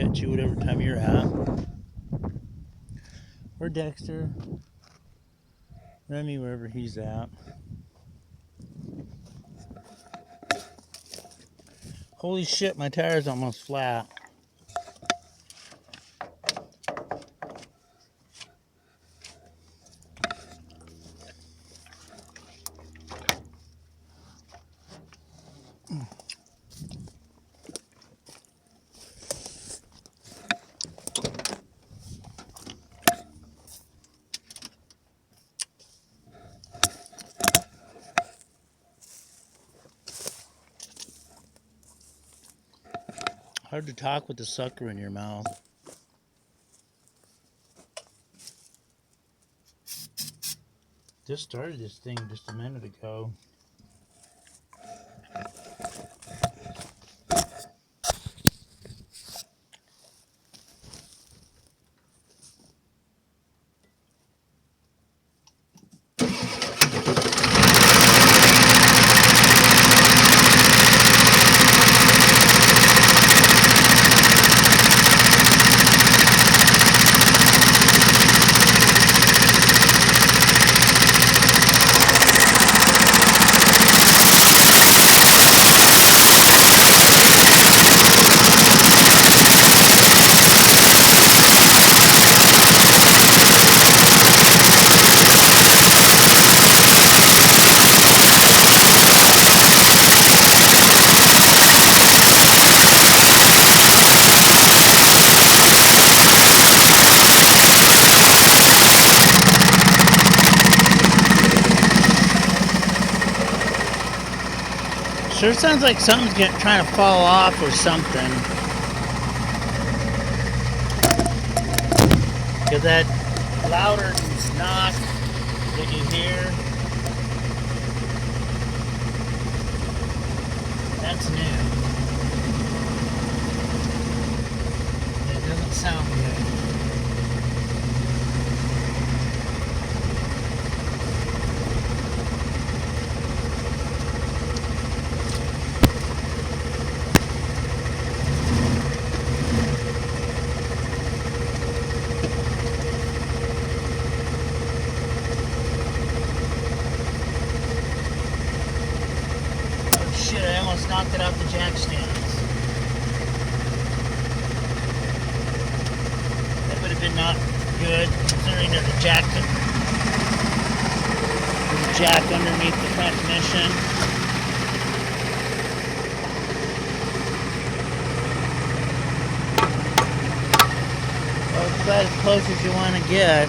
catch you whatever time you're at. Or Dexter. Remy, wherever he's at. Holy shit, my tire's almost flat. Hard to talk with the sucker in your mouth. Just started this thing just a minute ago. Sure sounds like something's trying to fall off or something. Because that louder knock that you hear, that's new. It doesn't sound good. Shit, I almost knocked it out the jack stands. That would have been not good, considering there's a jack underneath the transmission. Well, it's about as close as you want to get.